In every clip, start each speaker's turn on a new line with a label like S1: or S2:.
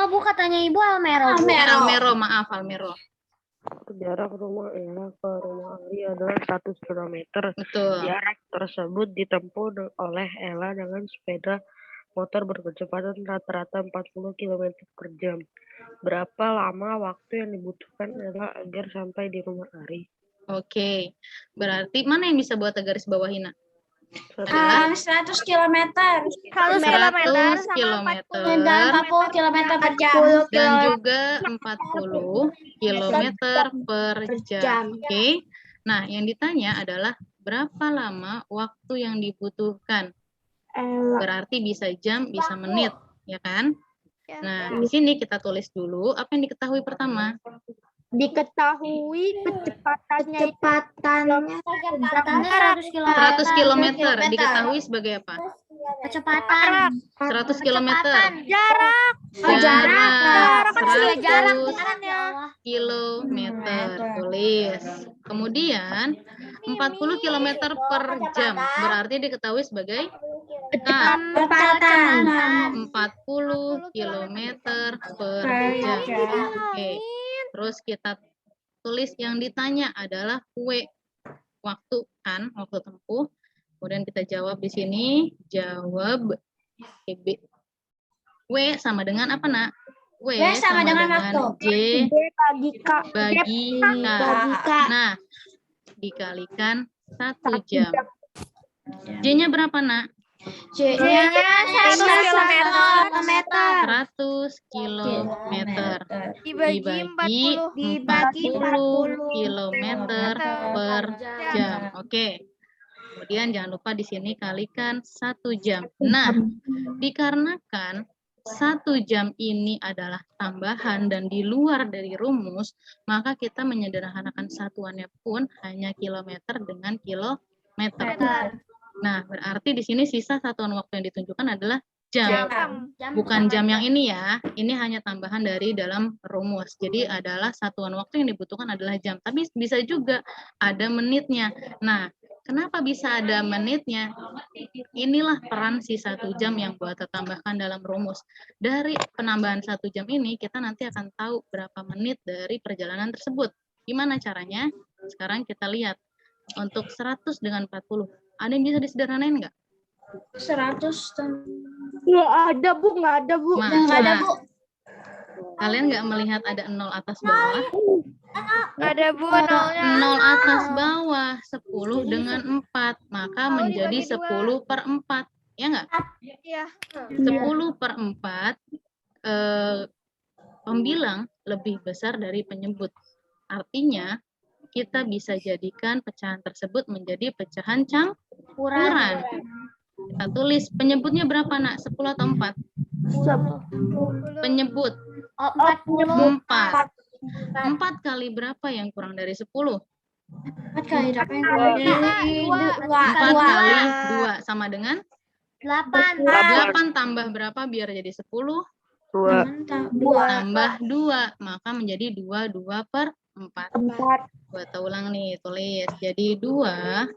S1: Bu, katanya Ibu Almero.
S2: Almero, maaf Almero.
S3: Jarak rumah Ella ke rumah Ari adalah 100 km.
S2: Betul.
S3: Jarak tersebut ditempuh oleh Ella dengan sepeda motor berkecepatan rata-rata 40 km per jam. Berapa lama waktu yang dibutuhkan Ella agar sampai di rumah Ari?
S2: Oke. Berarti mana yang bisa buat garis bawahin?
S4: Adalah 100 km.
S2: 100 km
S4: Dan 40 km per jam.
S2: dan juga 40 km per jam. Oke. Nah, yang ditanya adalah berapa lama waktu yang dibutuhkan? Berarti bisa jam, bisa menit, ya kan? Nah, di sini kita tulis dulu apa yang diketahui pertama.
S5: Diketahui kecepatannya
S1: 100 km.
S2: 100 km diketahui sebagai apa?
S1: Kecepatan.
S2: 100 km.
S5: jarak.
S2: Jarak.
S1: Jarak.
S2: 100 kilometer. Tulis. Kemudian 40 km per jam berarti diketahui sebagai
S4: Kecepatan.
S2: 40 km per jam. Oke. Terus kita tulis yang ditanya adalah waktu kan, waktu tempuh. Kemudian kita jawab di sini, jawab W sama dengan apa, Nak? W sama dengan J bagi K. Nah, dikalikan 1 jam. J-nya berapa, Nak?
S4: J-nya 100 km.
S2: 100 kilometer
S5: Dibagi
S2: 40 kilometer per jam. Oke. Kemudian jangan lupa di sini kalikan 1 jam. Nah, dikarenakan 1 jam ini adalah tambahan dan di luar dari rumus, maka kita menyederhanakan satuannya pun hanya kilometer dengan kilometer. Nah, berarti di sini sisa satuan waktu yang ditunjukkan adalah jam. Bukan jam yang ini ya. Ini hanya tambahan dari dalam rumus. Jadi adalah satuan waktu yang dibutuhkan adalah jam. Tapi bisa juga ada menitnya. Nah, kenapa bisa ada menitnya? Inilah peran si 1 jam yang buat ditambahkan dalam rumus. Dari penambahan 1 jam ini, kita nanti akan tahu berapa menit dari perjalanan tersebut. Gimana caranya? Sekarang kita lihat. Untuk 100 dengan 40. Ada yang bisa disederhanain nggak?
S4: 100
S5: Nggak ada, Bu.
S4: nggak ada, Bu.
S2: Kalian nggak melihat ada 0 atas bawah?
S5: Ada, Bu,
S2: 0 atas bawah, 10 dengan 4. Maka menjadi 10 per 4. Ya nggak?
S5: Iya.
S2: 10 per 4, pembilang lebih besar dari penyebut. Artinya, kita bisa jadikan pecahan tersebut menjadi pecahan campuran. Kita tulis penyebutnya berapa, Nak? 10 atau 4? Penyebut 4. 4 kali berapa yang kurang dari 10?
S4: 4 kali berapa yang kurang dari
S2: 4 kali 2 sama dengan
S1: 8.
S2: 8 tambah berapa biar jadi 10?
S3: 2.
S2: Tambah 2, maka menjadi 2 per 4. Buat ulang nih, tulis. Jadi 2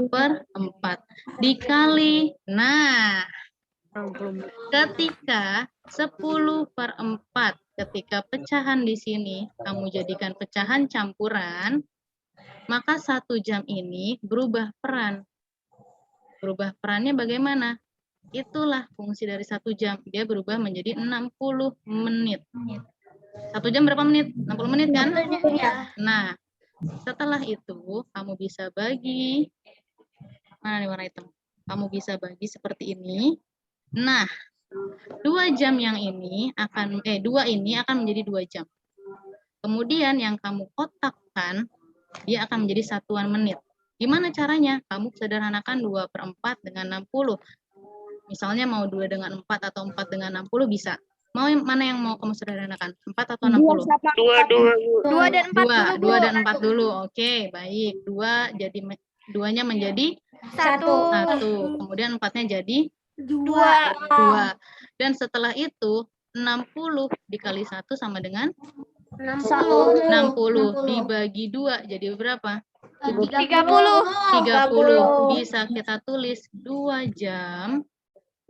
S2: per 4 dikali. Nah, ketika 10 per 4, ketika pecahan di sini kamu jadikan pecahan campuran, maka 1 jam ini berubah peran. Berubah perannya bagaimana? Itulah fungsi dari 1 jam. Dia berubah menjadi 60 menit. 1 jam berapa menit? 60 menit kan? Nah, setelah itu kamu bisa bagi. Mana nih warna hitam? Kamu bisa bagi seperti ini. Nah, 2 jam yang ini akan 2 ini akan menjadi 2 jam. Kemudian yang kamu kotakkan dia akan menjadi satuan menit. Gimana caranya? Kamu sederhanakan 2 per 4 dengan 60. Misalnya mau 2 dengan 4 atau 4 dengan 60 bisa. Mana yang mau kamu sederhanakan? 4 atau 60?
S5: 2 dan 4
S2: 2 dan 4 dulu. Oke, baik. 2-nya menjadi 1. Kemudian 4-nya jadi 2. Dan setelah itu 60 dikali 1 sama dengan 60 dibagi 2 jadi berapa?
S5: 30.
S2: 30. Bisa kita tulis 2 jam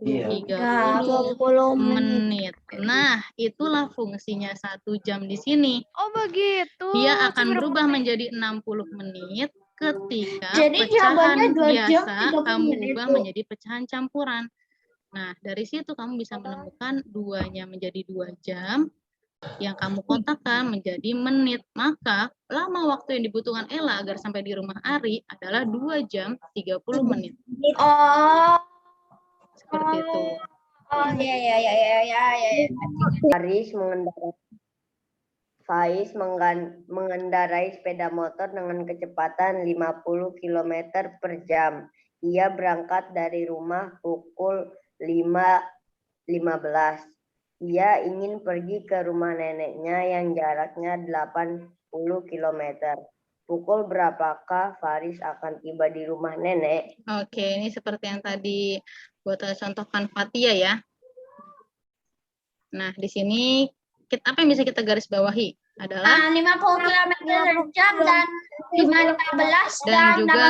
S6: Iya.
S2: 30 menit. Nah, itulah fungsinya 1 jam di sini.
S5: Oh begitu.
S2: Dia akan berubah menjadi 60 menit ketika
S4: Jadi
S2: pecahan
S4: jawabannya 2 jam,
S2: biasa
S4: 30
S2: kamu
S4: menit,
S2: ubah
S4: Bu.
S2: menjadi pecahan campuran. Nah, dari situ kamu bisa menemukan 2-nya menjadi 2 jam, yang kamu kotakkan menjadi menit. Maka lama waktu yang dibutuhkan Ella agar sampai di rumah Ari adalah 2 jam 30 menit.
S4: Oh.
S2: Seperti itu.
S4: Oh, ya.
S7: Faiz mengendarai sepeda motor dengan kecepatan 50 km per jam. Ia berangkat dari rumah pukul 5.15. Ia ingin pergi ke rumah neneknya yang jaraknya 80 km. Pukul berapakah Faris akan tiba di rumah nenek?
S2: Oke, ini seperti yang tadi buat contohkan Fatia ya. Nah, di sini apa yang bisa kita garis bawahi adalah
S4: 50 km per jam dan 5.15
S2: dan juga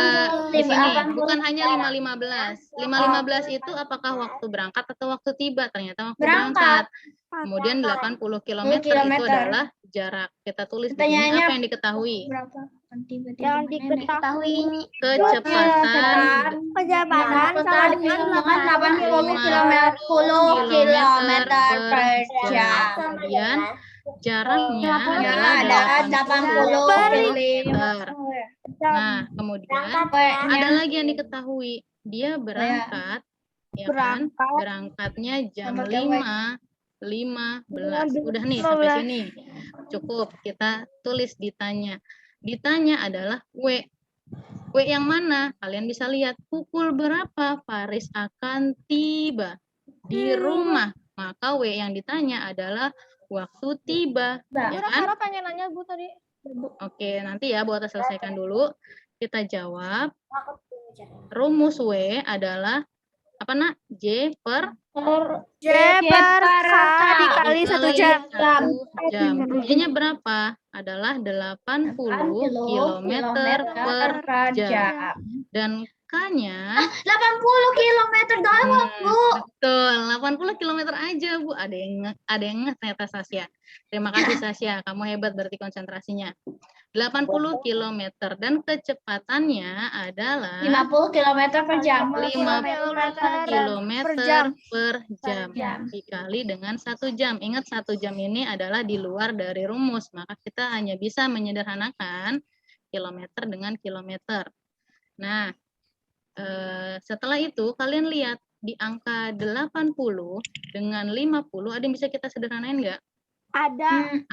S2: di sini
S4: 80.
S2: bukan hanya 5.15. 5.15 itu apakah waktu berangkat atau waktu tiba? Ternyata waktu
S4: Berangkat.
S2: Kemudian 80 km itu
S4: kilometer.
S2: adalah jarak. Kita tulis di sini
S4: Pertanyaannya
S2: apa yang diketahui?
S4: Berapa? Akan tiba di
S5: Yang
S4: rumah nenek.
S5: diketahui
S2: Kecepatan
S5: kecepatan
S4: Dengan 80 km per jam.
S2: Kemudian jaraknya
S4: Ya,
S2: adalah
S4: ada
S2: 80
S4: 80
S2: km. Nah, kemudian ada lagi yang diketahui. Dia berangkat, ya kan? Berangkatnya jam 5.15. Udah nih sampai sini. Cukup, kita tulis ditanya. Ditanya adalah W. W yang mana? Kalian bisa lihat pukul berapa Faris akan tiba di rumah. Maka W yang ditanya adalah waktu tiba. Ya kan?
S5: Kira-kira pengen nanya Bu tadi.
S2: Oke, nanti ya buat selesaikan dulu. Kita jawab. Rumus W adalah apa nak? J per
S5: J per K dikali 1 jam.
S2: 1 jam. J-nya berapa? Adalah 80 km per jam. Dan K-nya
S4: 80 km doang, Bu.
S2: betul, 80 km aja, Bu. Ada yang nge ternyata Sasya. Terima kasih Sasya, kamu hebat berarti konsentrasinya. 80 km dan kecepatannya adalah
S4: 50 km per jam.
S2: 50 km
S5: per jam.
S2: per jam dikali dengan 1 jam. Ingat 1 jam ini adalah di luar dari rumus, maka kita hanya bisa menyederhanakan kilometer dengan kilometer. Nah, setelah itu kalian lihat di angka 80 dengan 50 ada yang bisa kita sederhanain nggak?
S5: Ada.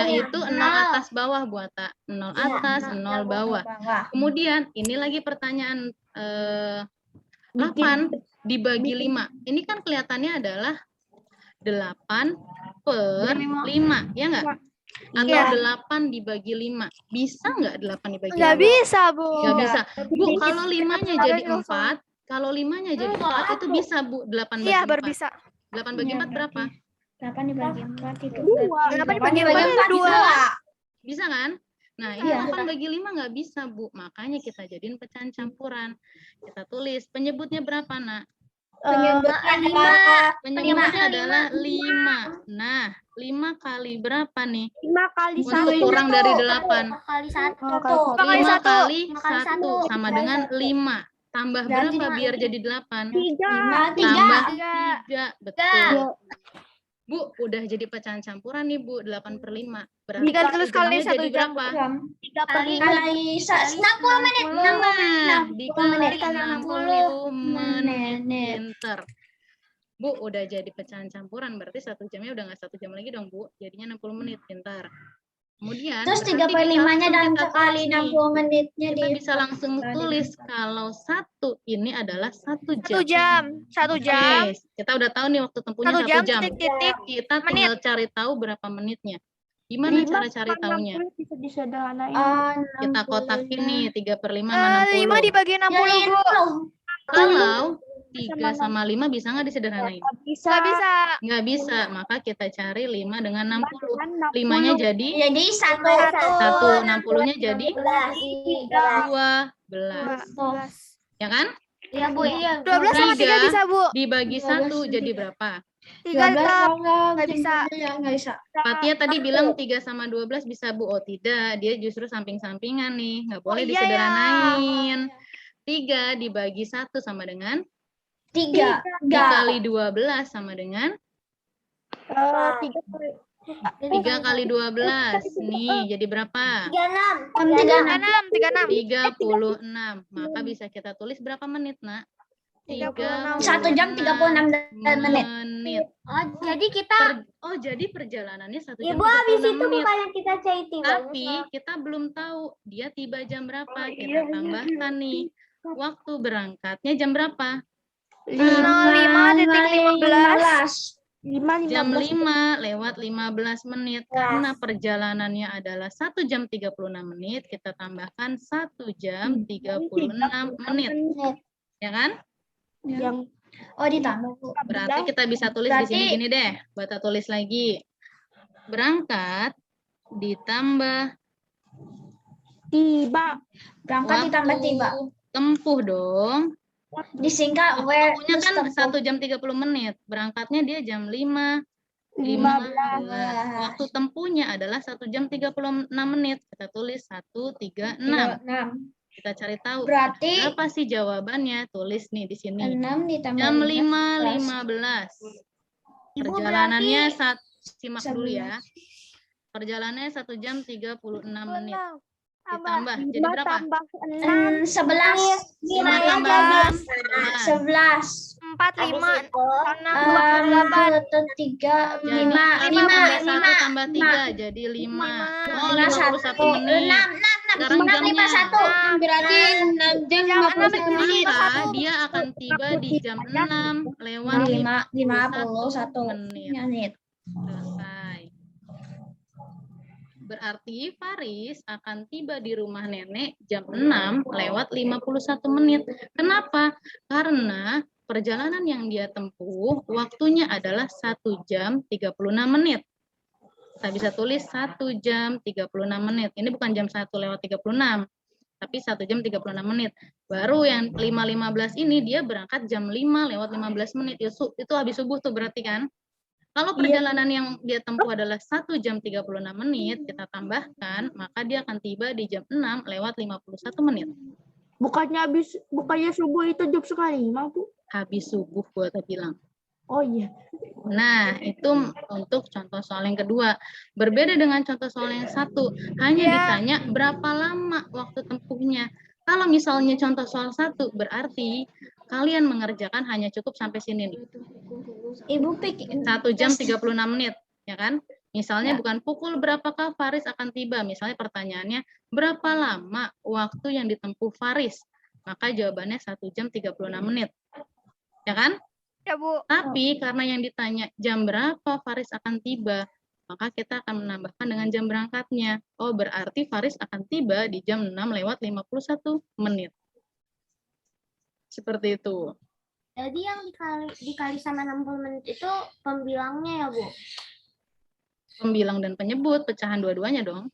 S2: Yaitu 0 atas bawah buat 0 atas, 0 bawah. Kemudian ini lagi pertanyaan 8 dibagi 5. Ini kan kelihatannya adalah 8 per 5, ya nggak? Atau 8 dibagi 5. Bisa nggak 8 dibagi 5?
S5: Nggak bisa, Bu.
S2: Nggak bisa. Bu, kalau 5-nya jadi 4, kalau 5-nya jadi 4 itu bisa, Bu, 8 bagi 4.
S5: Iya, baru bisa.
S2: 8 bagi 4 berapa?
S4: 8 dibagi 4 itu.
S5: 8 dibagi
S4: 4
S5: 2.
S2: Bisa kan? Nah, ini 8 bagi 5 nggak bisa, Bu. Makanya kita jadiin pecahan campuran. Kita tulis penyebutnya berapa, Nak? Penyebutnya adalah 5. Nah, 5 kali berapa nih?
S5: 5 kali
S2: Untuk kurang dari 8.
S1: Kali 1.
S2: 5 kali 1
S1: 1.
S2: sama dengan 5. Tambah berapa biar jadi 8?
S5: 3.
S2: Tambah 3. Betul. Bu, udah jadi pecahan campuran nih, Bu. 8 per 5. Berarti
S5: Jika terus kali 1
S2: jadi
S5: jam.
S2: berapa?
S4: Kali 60 menit.
S2: Nah, dikali
S4: menit.
S2: 60 menit. Pinter. Bu, udah jadi pecahan campuran. Berarti 1 jamnya udah nggak 1 jam lagi dong, Bu. Jadinya 60 menit. Pintar. Kemudian,
S4: Terus
S2: berarti
S4: 3/5-nya dan
S2: kita
S4: sekali
S2: tulis nih.
S4: 60 menitnya
S2: Kita bisa langsung tulis kalau 1 ini adalah 1 jam.
S5: 1 jam. 1 jam.
S2: Oke, kita udah tahu nih waktu tempuhnya
S5: 1
S2: 1
S5: jam
S2: jam.
S5: titik-titik.
S2: Kita tinggal cari tahu berapa menitnya. Gimana cara cari taunya?
S5: Bisa disederhanain.
S2: Kita kotakin nih 3 per 5 sama
S5: 5
S2: 60.
S5: dibagi 60, Bu.
S2: Kalau 3 sama 5 bisa nggak disederhanain?
S5: Nggak bisa.
S2: Nggak bisa, maka kita cari 5 dengan 60. 5-nya jadi
S4: Jadi 1.
S2: 1, 60-nya jadi 12.
S5: 12.
S2: Ya kan?
S1: Iya, Bu, iya.
S5: 12 sama 3 bisa, Bu.
S2: Dibagi 1 jadi berapa?
S5: 3 tetap nggak bisa.
S4: Nggak bisa.
S2: Fatia tadi bilang 3 sama 12 bisa, Bu. Oh, tidak. Dia justru samping-sampingan nih. Nggak boleh
S5: iya ya.
S2: disederhanain. 3 dibagi 1 sama dengan
S4: 3.
S2: dikali 12 sama dengan 3 kali 12. Nih, jadi berapa? 36. Maka bisa kita tulis berapa menit, Nak?
S5: 36.
S4: 1 jam 36 menit.
S1: Oh, jadi kita
S2: Jadi perjalanannya 1 jam
S7: Ibu habis
S2: 36
S7: itu
S2: menit.
S7: bukannya kita cari tiba.
S2: Tapi kita belum tahu dia tiba jam berapa. Kita tambahkan nih. Waktu berangkatnya jam berapa?
S5: 05.15.
S2: Jam 5 lewat 15 menit. Karena perjalanannya adalah 1 jam 36 menit, kita tambahkan 1 jam 36 menit. Ya kan?
S4: Oh, ditambah, Bu.
S2: Berarti kita bisa tulis di sini gini deh. Bata tulis lagi. Berangkat ditambah
S4: Berangkat ditambah tiba.
S2: tempuh dong.
S4: Disingkat W.
S2: Tempuhnya kan 1 jam 30 menit. Berangkatnya dia jam 5.15. Waktu tempuhnya adalah 1 jam 36 menit. Kita tulis 136.
S4: 6.
S2: Kita cari tahu
S4: Berarti
S2: berapa sih jawabannya. Tulis nih di sini.
S4: 6 ditambah
S2: Jam
S4: 15.
S2: 5.15. Perjalanannya simak dulu ya. Perjalanannya 1 jam 36 menit. Ditambah jadi berapa?
S4: 11.
S2: 5 tambah 6.
S4: 11.
S5: 45.
S4: 3, 5, 5,
S2: 1 tambah 3 jadi 5. Oh, 51 menit. Sekarang jamnya.
S4: Berarti 6 jam
S5: 50 menit.
S2: Maka dia akan tiba di jam 6 lewat 51 menit. Selesai. Berarti Faris akan tiba di rumah nenek jam 6 lewat 51 menit. Kenapa? Karena perjalanan yang dia tempuh waktunya adalah 1 jam 36 menit. Kita bisa tulis 1 jam 36 menit. Ini bukan jam 1 lewat 36, tapi 1 jam 36 menit. Baru yang 5.15 ini dia berangkat jam 5 lewat 15 menit. Itu habis subuh tuh berarti kan? Kalau perjalanan yang dia tempuh adalah 1 jam 36 menit, kita tambahkan, maka dia akan tiba di jam 6 lewat 51 menit.
S6: Bukannya subuh itu jam sekali, Bu?
S2: Habis subuh, buat bilang.
S6: Oh iya.
S2: Nah, itu untuk contoh soal yang kedua. Berbeda dengan contoh soal yang satu, hanya ditanya berapa lama waktu tempuhnya. Kalau misalnya contoh soal 1, berarti kalian mengerjakan hanya cukup sampai sini nih.
S4: Ibu pikir
S2: 1 jam 36 menit, ya kan? Misalnya bukan pukul berapakah Faris akan tiba. Misalnya pertanyaannya, berapa lama waktu yang ditempuh Faris? Maka jawabannya 1 jam 36 menit. Ya kan?
S5: Ya, Bu.
S2: Tapi karena yang ditanya jam berapa Faris akan tiba, maka kita akan menambahkan dengan jam berangkatnya. Oh, berarti Faris akan tiba di jam 6 lewat 51 menit. Seperti itu.
S1: Jadi yang dikali sama 60 menit itu pembilangnya ya, Bu?
S2: Pembilang dan penyebut, pecahan dua-duanya dong.